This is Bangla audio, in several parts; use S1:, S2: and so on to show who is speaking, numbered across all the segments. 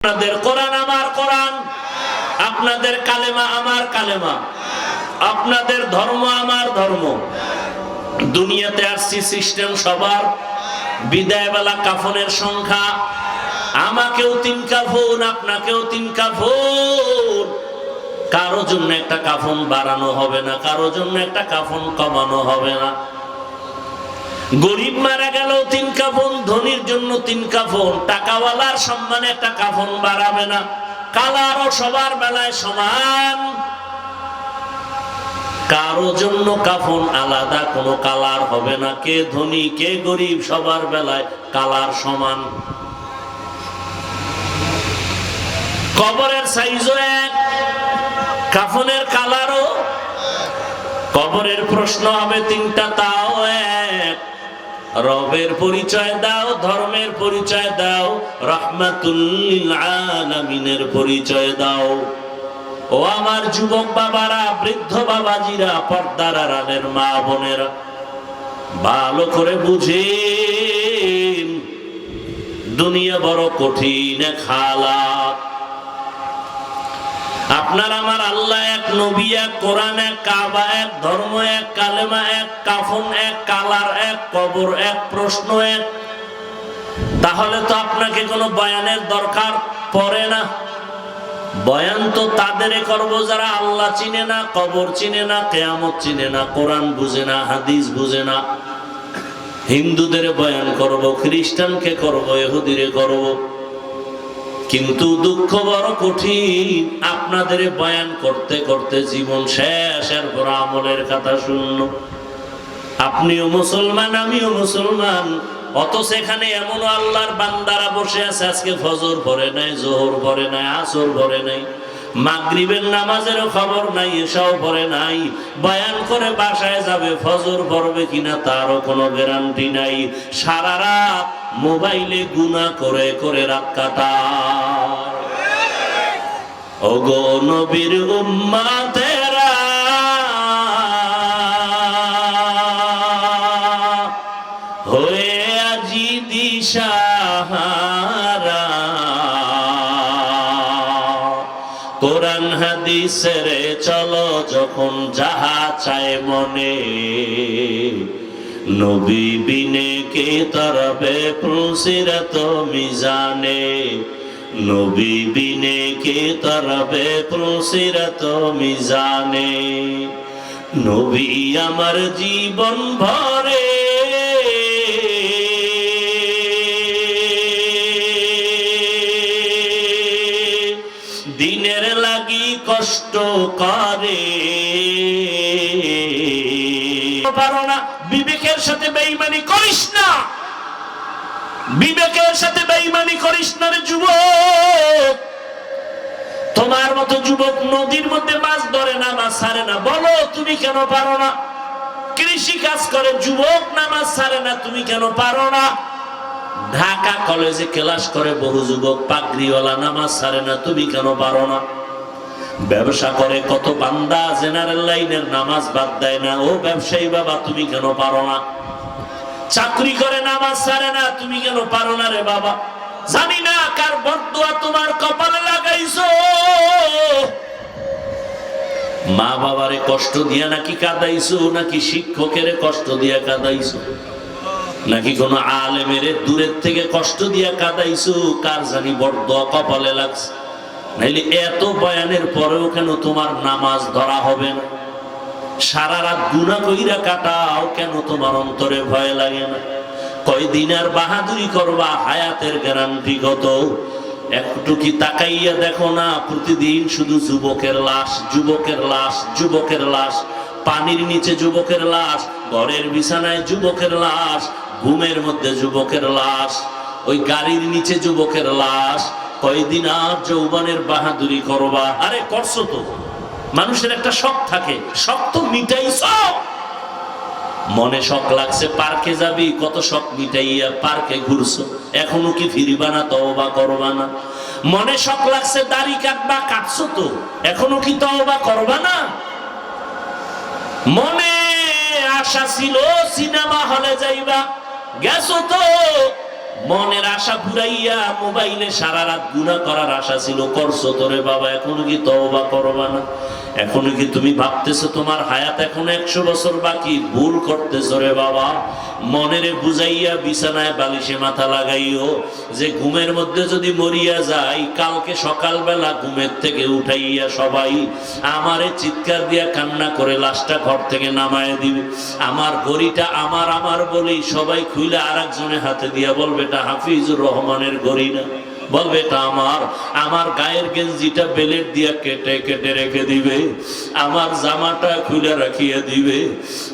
S1: আপনাদের কোরআন আমার কোরআন, আপনাদের কালেমা আমার কালেমা, আপনাদের ধর্ম আমার ধর্ম। দুনিয়াতে আসছি সিস্টেম সবার, বিদায় বেলা কাফনের সংখ্যা আমাকেও 3 কাফন, আপনাকেও 3 কাফন। কারো জন্য একটা কাফন বাড়ানো হবে না, কারো জন্য একটা কাফন কমানো হবে না। গরিব মারা গেল 3 কাফন, ধনীর জন্য 3 কাফন। টাকাওয়ালার সম্মানে একটা কাফন বাড়াবে না, কালারও সবার বেলায় সমান। কারো জন্য কাফন আলাদা কোনো কালার হবে না, কে ধনী কে গরিব সবার বেলায় কালার সমান। কবরের সাইজও এক, কাফনের কালারও। কবরের প্রশ্ন হবে 3টা, তাও এক। রবের পরিচয় দাও, ধর্মের পরিচয় দাও, রাহমাতুল লিল আলামিনের পরিচয় দাও। ও আমার যুবক বাবারা, বৃদ্ধ বাবাজিরা, পর্দার আড়ালের মা বোনেরা, ভালো করে বুঝেন দুনিয়া বড় কঠিন হালাত। আপনার আমার আল্লাহ এক, নবী এক, কোরআন এক, কাবা এক, ধর্ম এক, কালেমা এক, কাফন এক, কালার এক, কবর এক, প্রশ্ন এক। তাহলে তো আপনাকে কোনো বয়ানের দরকার পড়ে না। বয়ান তো তাদের করব যারা আল্লাহ চিনে না, কবর চিনে না, কিয়ামত চিনে না, কোরআন বুঝে না, হাদিস বুঝে না। হিন্দুদের বয়ান করব, খ্রিস্টানকে করব, ইহুদিরে করব। কিন্তু দুঃখ বড় কঠিন, আপনাদের বয়ান করতে করতে জীবন শেষ, এরপর আমলের কথা শূন্য। আপনিও মুসলমান, আমিও মুসলমান, অথচ এখানে এমন আল্লাহর বান্দারা বসে আছে আজকে ফজর পড়ে নাই, জোহর পড়ে নাই, আসর পড়ে নাই, মাগরিবের নামাজেরও খবর নাই, এশাও পড়ে নাই। বয়ান করে বাসায় যাবে, ফজর পড়বে কিনা তারও কোনো গ্যারান্টি নাই। সারা রাত মোবাইলে গুনাহ করে করে রাত কাটায়। ওগো নবীর উম্মতেরা, হয়ে আজি দিশাহারা, কোরআন হাদিসের চলো যখন যাহা চায় মনে, নবী বিনে কে তরবে পুলসিরাত মিজানে, নবী বিনে কে তরবে পুলসিরাত মিজানে। নবী আমার জীবন ভরে দিনের লাগি কষ্ট করে। পারো না, বিবেকের সাথে বেঈমানি করিস না, বিবেকের সাথে বেঈমানি করিস না রে যুবক। তোমার মতো যুবক নদীর মধ্যে মাছ ধরে না, মাছ ছাড়ে না, বলো তুমি কেন পারো না? কৃষি কাজ করে যুবক, নামাজ ছাড়ে না, তুমি কেন পারো না? ঢাকা কলেজে ক্লাস করে বহু যুবক, পাগড়িওয়ালা, নামাজ ছাড়ে না, তুমি কেন পারো না? ব্যবসা করে কত বান্দা, জেনারেল লাইনের নামাজ বাদ দেয় না, ও ব্যবসায়ী বাবা তুমি কেন পারো না? চাকরি করে নামাজ ছাড়ে না, তুমি কেন পারো না রে বাবা? জানি না কার বদদুয়া তোমার কপালে লাগাইছো। মা বাবারে কষ্ট দিয়া নাকি কাঁদাইছো, নাকি শিক্ষকের কষ্ট দিয়া কাঁদাইছো, নাকি কোন আলেমের দূরের থেকে কষ্ট দিয়া কাঁদাইছো? কার জানি বদদুয়া কপালে লাগছে। নাইলে এত বয়ানের পরেও কেন তোমার নামাজ ধরা হবে না? সারা রাত গুনাহ কইরা কাটাও, কেন তোমার অন্তরে ভয় লাগে না? কয়দিন আর বাহাদুরি করবা? হায়াতের গ্যারান্টি কত? একটু কি তাকাইয়া দেখো না? প্রতিদিন শুধু যুবকের লাশ, যুবকের লাশ, যুবকের লাশ। পানির নিচে যুবকের লাশ, ঘরের বিছানায় যুবকের লাশ, ঘুমের মধ্যে যুবকের লাশ, ওই গাড়ির নিচে যুবকের লাশ। কয়দিন আর যৌবনের বাহাদুরি করবা? আরে করছো তো। মানুষের একটা শখ থাকে, শখ তো মিটাইছো। মনে শখ লাগছে পার্কে যাবি, কত শখ মিটাইয়া পার্কে ঘুরছো, এখনো কি ফিরিবা না? তওবা করবা না? মনে শখ লাগছে দাড়ি কাটবা, কাটছো তো, এখনো কি তওবা করবা না? মনে আশা ছিল সিনেমা হলে যাইবা, গেছো তো, মনের আশা পুরাইয়া মোবাইলে সারা রাত গুনাহ করার আশা ছিল, করছো তোরে বাবা, এখনো কি তওবা করবা না? এখনো কি তুমি ভাবতেছো তোমার হায়াত এখনো 100 বছর বাকি? ভুল করতেছো রে বাবা। মনেরে বুঝাইয়া বিছানায় বালিশে মাথা লাগাইও যে ঘুমের মধ্যে যদি মরিয়া যাই, কালকে সকালবেলা ঘুমের থেকে উঠাইয়া সবাই আমারে চিৎকার দিয়া কান্না করে লাশটা ঘর থেকে নামায় দিবে। আমার ঘড়িটা আমার আমার বলি সবাই খুইলে আরেকজনে হাতে দিয়া বলবে এটা হাফিজুর রহমানের ঘড়ি না, বলবে এটা আমার। আমার গায়ের গেঞ্জিটা বেলেট দিয়া কেটে কেটে রেখে দিবে, আমার জামাটা খুলে রাখিয়ে দিবে।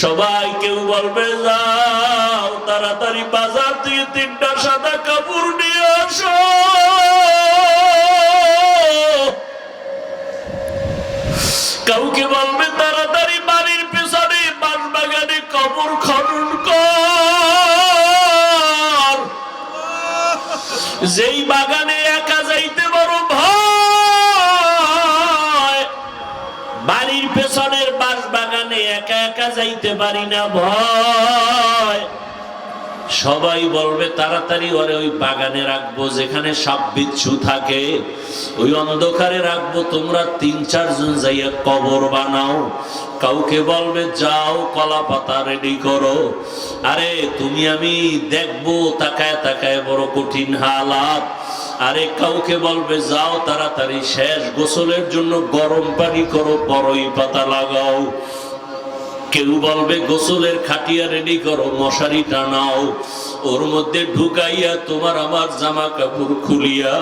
S1: সবাই কেউ বলবে যাও তাড়াতাড়ি বাজার থেকে 3টা সাদা কাপড় নিয়ে আসো। কাউকে বলবে তাড়াতাড়ি বাড়ির পেছনে বাঁশবাগানে কবর খনন কর। যেই বাগানে একা যাইতে বড় ভয়, বাড়ির পেছনের বাঁশবাগানে একা একা যাইতে পারি না ভয়। সবাই বলবে তাড়াতাড়ি ওরে ওই বাগানে রাখবো যেখানে সাপ বিচ্ছু থাকে, ওই অন্ধকারে রাখবো। তোমরা 3-4 জন যাইয়া কবর বানাও। কাউকে বলবে যাও কলা পাতা রেডি করো। আরে তুমি আমি দেখবো তাকায় তাকায় বড় কঠিন হালাত। আরে কাউকে বলবে যাও তাড়াতাড়ি শেষ গোসলের জন্য গরম পানি করো, বড়ই পাতা লাগাও। কেউ বলবে গোসলের খাটিয়া রেডি করো, মশারি টানাও, ওর মধ্যে ঢুকাইয়া তোমার আমার জামা কাপড় খুলিয়া।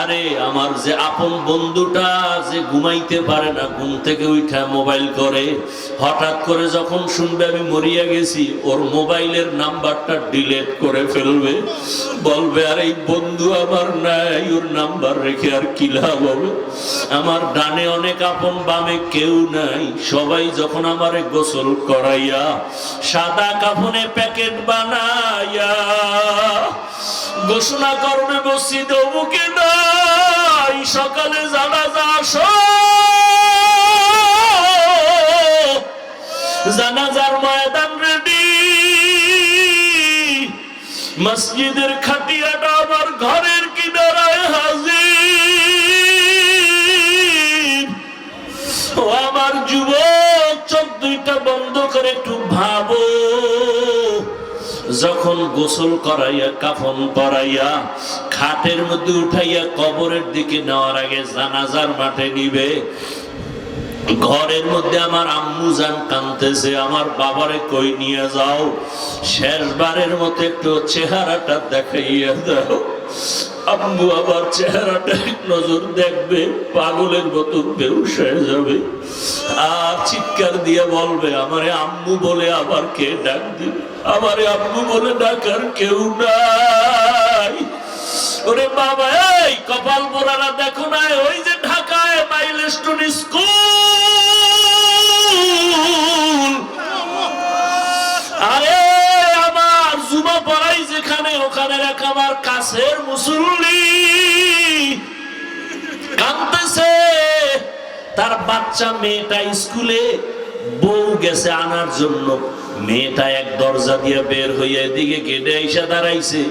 S1: আরে আমার যে আপন বন্ধুটা যে ঘুমাইতে পারে না, ঘুম থেকে উঠা মোবাইল করে, হঠাৎ করে যখন শুনবে আমি মরিয়া গেছি, ওর মোবাইলের নাম্বারটা ডিলিট করে ফেলবে। বলবে আর এই বন্ধু আমার নাই, ওর নাম্বার রেখে আর কি লাভ হবে? আমার ডানে অনেক আপন, বামে কেউ নাই। সবাই যখন আমারে গোসল করাইয়া সাদা কাফনে প্যাকেট বানাইয়া ঘোষণা করবে মসজিদ অমুকে নাই, সকালে জানাজা আসো। জানাজার ময়দান রেডি, মসজিদের খাটিয়াটা আমার ঘরের কিনারায় হাজির। ও আমার যুবক, চোখ দুইটা বন্ধ করে একটু ভাবো, যখন গোসল করাইয়া কাফন পরাইয়া খাটের মধ্যে উঠাইয়া কবরের দিকে নেওয়ার আগে জানাজার মাঠে নিবে, ঘরের মধ্যে আমার আম্মু জান কাঁদতেছে, আমার বাবারে কই নিয়ে যাও, শেষবারের মতো একটু চেহারাটা দেখাইয়া দাও। আম্মু আবার চেহারাটা এক নজর দেখবে, পাগলের মতো বেহুশ হয়ে যাবে আর চিৎকার দিয়ে বলবে আমারে আম্মু বলে আবার কে ডাক দিবে? আমারে আম্মু বলে ডাকার কেউ নাই। ওরে বাবা, এই কপাল পোড়ারা দেখো না, ওই যে ঢাকায় মাইলস্টোন স্কুল, আরে আমার জুমা পড়াই যেখানে, ওখানে এক আমার কাছের মুসল্লি কাঁদতেছে। তার বাচ্চা মেয়েটা স্কুলে, বউ গেছে আনার জন্য। মেয়েটা এক দরজা দিয়ে বের হইয়া এদিকে গেটে এসে দাঁড়াইছে।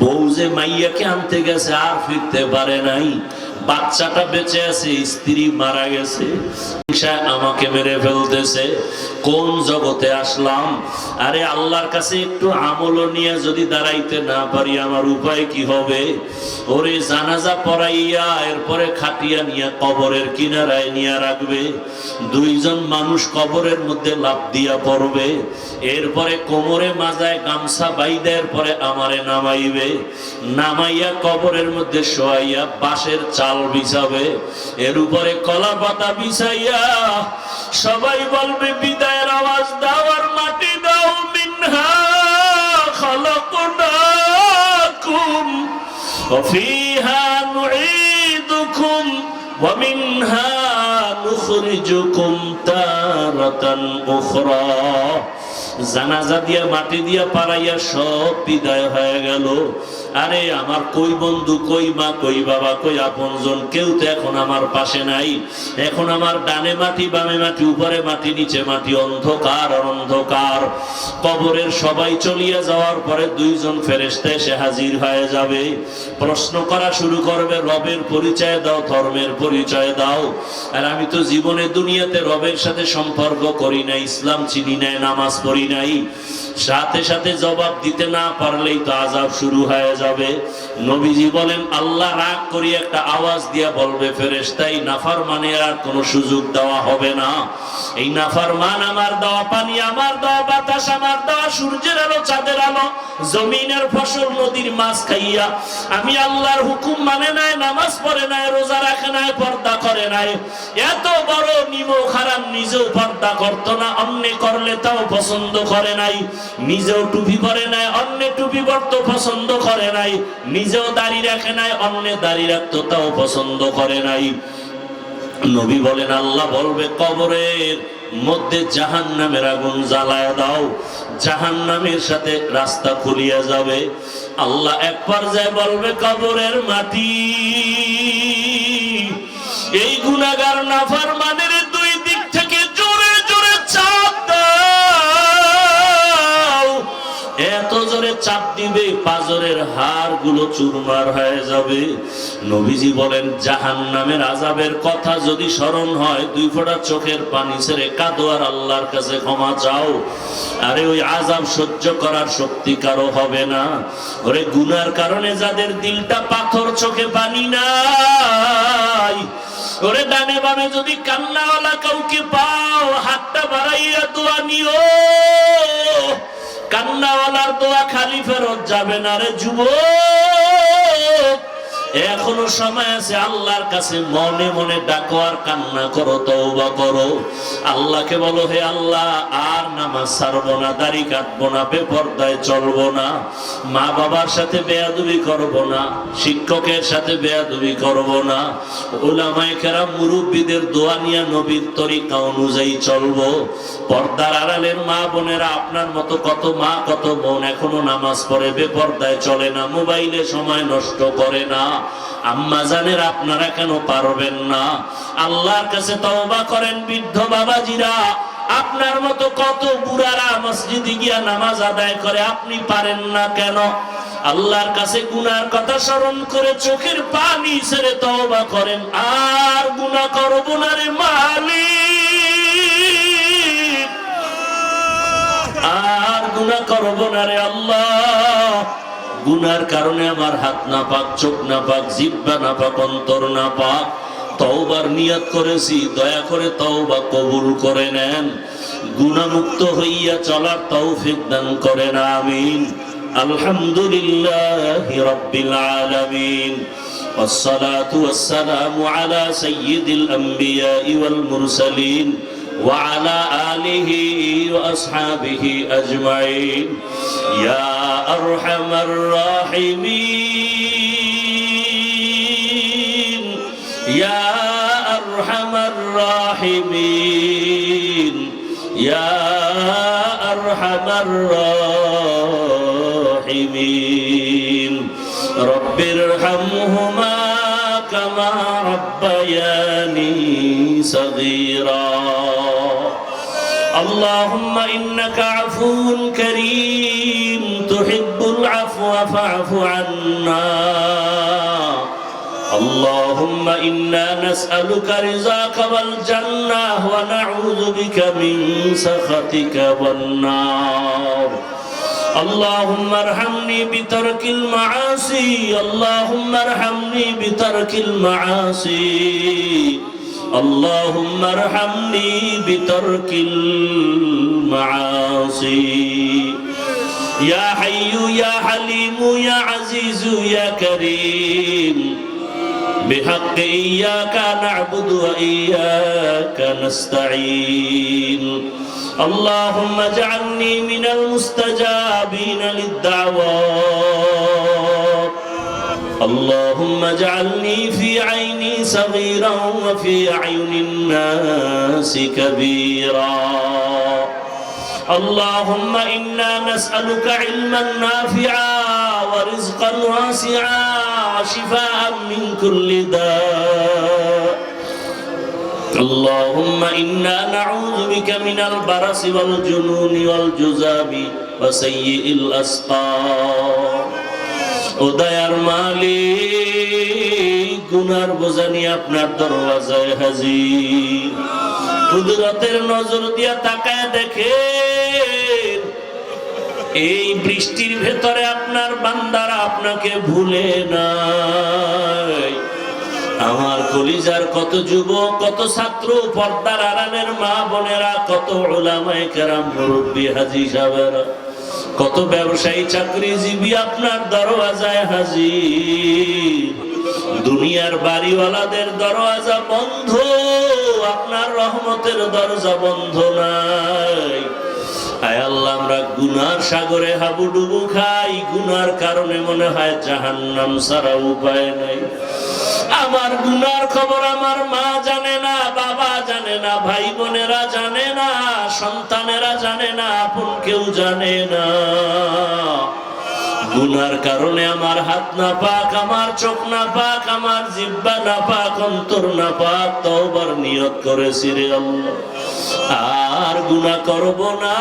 S1: বউ যে মাইয়াকে আনতে গেছে আর ফিরতে পারে নাই। বাচ্চাটা বেঁচে আছে, স্ত্রী মারা গেছে। আমাকে মেরে ফেলতেছে, কোন জগতে আসলাম? আরে আল্লাহর কাছে একটু আমল নিয়ে যদি দাঁড়াইতে না পারি আমার উপায় কি হবে? ওরে জানাজা পড়াইয়া এরপরে খাটিয়া নিয়ে কবরের কিনারায় নিয়ে রাখবে। 2 জন মানুষ কবরের মধ্যে লাফ দিয়া পড়বে, এরপরে কোমরে মাজায় গামছা বাইদের পরে আমারে নামাইবে, নামাইয়া কবরের মধ্যে শোয়াইয়া বাঁশের চাল বিছাবে, এর উপরে কলা পাতা বিছাইয়া সবাই বলবে বিদায়ের আওয়াজ দাও আর মাটি দাও। মিনহা খালাকনাকুম ওয়া ফিহা নুঈদুকুম ওয়া মিনহা নুখরিজুকুম তারাতান উখরা। জানাজা দিয়া মাটি দিয়া পাড়াইয়া সব বিদায় হয়ে গেল। আরে আমার কই বন্ধু, কই মা, কই বাবা, কই আপনজন, কেউ তো এখন আমার পাশে নাই। এখন আমার ডানে মাটি, বামে মাটি, উপরে মাটি, নিচে মাটি, অন্ধকার আর অন্ধকার। কবরের সবাই চলিয়া যাওয়ার পরে দুইজন ফেরেশতা এসে হাজির হয়ে যাবে, প্রশ্ন করা শুরু করবে, রবের পরিচয় দাও, ধর্মের পরিচয় দাও। আর আমি তো জীবনে দুনিয়াতে রবের সাথে সম্পর্ক করি নাই, ইসলাম চিনি নাই, নামাজ পড়ি নাই। সাথে সাথে জবাব দিতে না পারলেই তো আযাব শুরু হয়ে যাবে। নবীজি বলেন আল্লাহ রাগ করি একটা আওয়াজ দিয়া বলবে, ফেরেশতাই নাফরমানের আর কোনো সুযোগ দেওয়া হবে না। এই নাফরমান আমার দেওয়া পানি, আমার দেওয়া বাতাস, আমার দেওয়া সূর্যের আলো, চাঁদের আলো, জমিনের ফসল, নদীর মাছ খাইয়া আমি আল্লাহর হুকুম মানে নাই, নামাজ পড়ে নাই, রোজা রাখে নাই, পর্দা করে নাই। এত বড় নিমক হারাম, নিজেও পর্দা করতো না, অন্য করলে তাও পছন্দ করে নাই। নিজেও টুপি পরে নাই, অন্য টুপি পরতে পছন্দ করে নাই। নিজেও দাড়ি রাখে নাই, অন্য দাড়ি রাখতো তাও পছন্দ করে নাই। নবী বলেন আল্লাহ বলবে কবরের মধ্যে জাহান্নামের আগুন জ্বালায় দাও, জাহান্নামের সাথে রাস্তা খুলিয়া যাবে। আল্লাহ এক পর্যায়ে বলবে কবরের মাটি, এই গুনাহগার নাফরমানের দুই দিক থেকে জোরে জোরে চাপ দাও। এত জোরে চাপ দিবে পাজরের হাড় গুলো চুরমার হয়ে যাবে। নবীজি বলেন জাহান্নামের আযাবের কথা যদি স্মরণ হয়, দুই ফোঁটা চোখের পানি ছেড়ে কাঁদো আর আল্লাহর কাছে ক্ষমা চাও। আরে ওই আযাব সহ্য করার শক্তি কারো হবে না। ওরে গুনার কারণে যাদের দিলটা পাথর, চোখে পানি নাই, ওরে ডানে বামে যদি কান্নাওয়ালা কাউকে পাও, হাতটা বাড়াইয়া দোয়া নিও। কান্নাওয়ালার দোয়া খালি ফেরত যাবে না রে যুবক। এখনো সময় আছে, আল্লাহর কাছে মনে মনে ডাকো আর কান্না করো, তওবা করো। আল্লাহকে বলো হে আল্লাহ আর নামাজ ছাড়বো না, দাড়ি কাটবো না, বেপরদায় চলবো না, মা বাবার সাথে বেয়াদবি করবো না, শিক্ষকের সাথে বেয়াদবি করবো না, উলামায়ে কেরাম মুরব্বীদের দোয়া নিয়ে নবীর তরিকা অনুযায়ী চলবো। পর্দার আড়ালের মা বোনেরা, আপনার মতো কত মা কত বোন এখনো নামাজ পড়ে, বেপরদায় চলে না, মোবাইলে সময় নষ্ট করে না। আম্মা জানের আপনারা কেন পারবেন না? আল্লাহর কাছে তওবা করেন। বৃদ্ধ বাবাজিরা, আপনার মতো কত বুড়ারা মসজিদে গিয়া নামাজ আদায় করে, আপনি পারেন না কেন? আল্লাহর কাছে গুনার কথা স্মরণ করে চোখের পানি ছেড়ে তওবা করেন, আর গুনাহ করব না রে মালিক, আর গুনাহ করব না রে আল্লাহ। গুনার কারণে আমার হাত না পাক, চোখ না পাক, জিহ্বা না পাক, অন্তর না পাক। তওবার নিয়ত করেছি, দয়া করে তওবা কবুল করে নেন। গুনাহমুক্ত হইয়া চলার তৌফিক দান করেন, আমিন। আলহামদুলিল্লাহি রাব্বিল আলামিন, والصلاة والسلام على سيد الأنبياء والمرسلين وعلى آله وأصحابه أجمعين يا أرحم الراحمين يا أرحم الراحمين يا أرحم الراحمين رب ارحمهما كما ربياني صغيرا اللهم إنك عفو كريم تحب العفو فاعف عنا اللهم إنا نسألك رضاك والجنة ونعوذ بك من سخطك والنار اللهم ارحمني بترك المعاصي اللهم ارحمني بترك المعاصي اللهم ارحمني بترك المعاصي يا حي يا حليم يا عزيز يا كريم بحق إياك نعبد وإياك نستعين اللهم اجعلني من المستجابين للدعوات اللهم اجعلني في عيني صغيرا وفي أعين الناس كبيرا اللهم إنا نسألك علما نافعا ورزقا واسعا وشفاء من كل داء اللهم إنا نعوذ بك من البرص والجنون والجذام وسيء الأسقام ও দয়ার মালিক গুনার বোঝা নিয়ে আপনার দরওয়াজায় হাজির কুদরতের নজর দিয়া তাকায় দেখেন এই বৃষ্টির ভেতরে আপনার বান্দারা আপনাকে ভুলে নাই আমার কলিজার কত যুবক কত ছাত্র পর্দার আড়ালের মা বোনেরা কত উলামায়ে কেরাম মুরব্বি হাজী সাহেবেরা কত ব্যবসায়ী চাকরিজীবী আপনার দরওয়াজায় হাজির দুনিয়ার বাড়িওয়ালাদের দরওয়াজা বন্ধ আপনার রহমতের দরজা বন্ধ নাই আয় আল্লাহ আমরা গুনার সাগরে হাবুডুবু খাই গুনার কারণে মনে হয় জাহান্নাম ছাড়া উপায় নাই আমার গুনার খবর আমার মা জানে না বাবা জানে না ভাই বোনেরা জানে না সন্তানেরা জানে না আপন কেউ জানে না গুনার কারণে আমার হাত না পাক আমার চোখ না পাক আমার জিহ্বা না পাক অন্তর না পাক তওবার নিয়ত করেছি রে আল্লাহ আর গুনাহ করব না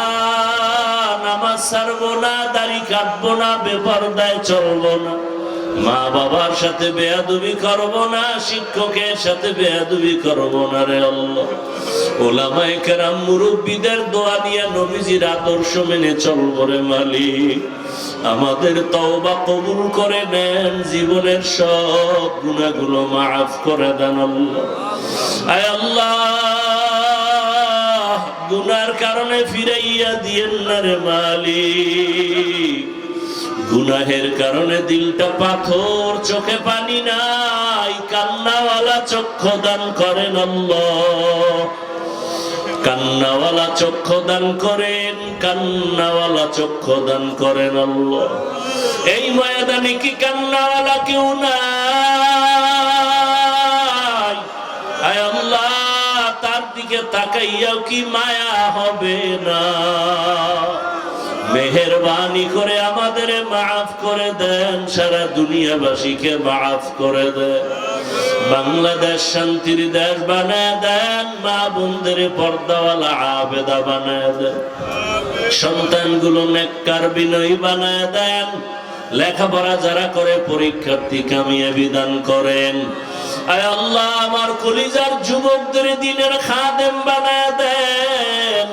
S1: নামাজ ছাড়ব না দাড়ি কাটব না বেপরদায় চলব না মা বাবার সাথে বেয়াদবি করব না শিক্ষকের সাথে বেয়াদবি করব না রে আল্লাহ উলামায়ে কেরাম মুরব্বিদের দোয়া নিয়ে নবীজির আদর্শ মেনে চলব রে মালিক আমাদের তওবা কবুল করে নেন জীবনের সব গুনাহগুলো মাফ করে দেন আল্লাহ আয় আল্লাহ গুনার কারণে ফিরাইয়া দিয়েন না রে মালিক গুনাহের কারণে দিলটা পাথর চোখে পানি নাই কান্নাওয়ালা চক্ষু দান করেন আল্লাহ কান্নাওয়ালা চক্ষু দান করেন কান্নাওয়ালা চক্ষু দান করেন আল্লাহ এই ময়দানে কি কান্নাওয়ালা কেউ নাই আয় আল্লাহ তার দিকে তাকাইয়াও কি মায়া হবে না মেহেরবানি করে আমাদের মাফ করে দেন সারা দুনিয়াবাসীকে মাফ করে দেন বাংলাদেশ শান্তির দেশ বানায় দেন মা বোনদের পর্দাওয়ালা আবেদা বানায় দেন সন্তানগুলো নেককার বিনয়ী বানায় দেন লেখাপড়া যারা করে পরীক্ষার্থী কামিয়াবি দান করেন আয় আল্লাহ আমার কলিজার যুবকদের দিনের খাদেম বানায় দেন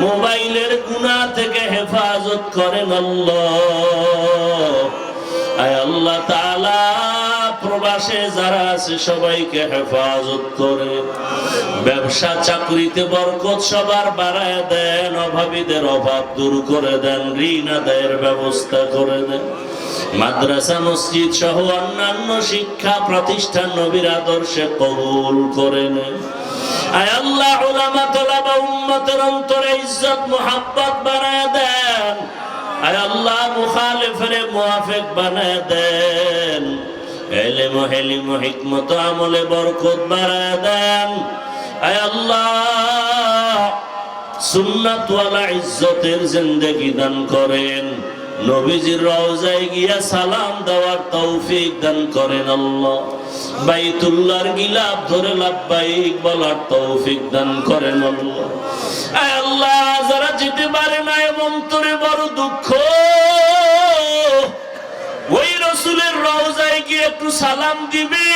S1: মোবাইলের গুনাহ থেকে হেফাজত করেন আল্লাহ আয় আল্লাহ তাআলা প্রবাসে যারা আছে সবাইকে হেফাজত করে ব্যবসা চাকরিতে বরকত সবার বাড়ায় দেন অভাবীদের অভাব দূর করে দেন ঋণ আদায়ের ব্যবস্থা করে দেন মাদ্রাসা মসজিদ সহ অন্যান্য শিক্ষা প্রতিষ্ঠান নবীর আদর্শে কবুল করে নেন আয় আল্লাহ উলামা তোলাবা উম্মতের অন্তরে ইজ্জত মুহাব্বত বানায় দেন আয় আল্লাহ মুখালিফের মুওয়াফিক বানায় দেন ইলম হিলম হিকমত আমলে বরকত বাড়ায় দেন আয় আল্লাহ সুন্নাত ওয়ালা ইজ্জতের জিন্দেগি দান করেন নবীজির রওজায় গিয়া সালাম দেওয়ার তৌফিক দান করেন আল্লাহ বাইতুল্লাহর গিলাফ ধরে লাব্বাইক বলার তৌফিক দান করেন আল্লাহ আয় আল্লাহ যারা যেতে পারে না অন্তরে বড় দুঃখ ওই রাসূলের রওজায় গিয়ে একটু সালাম দিবে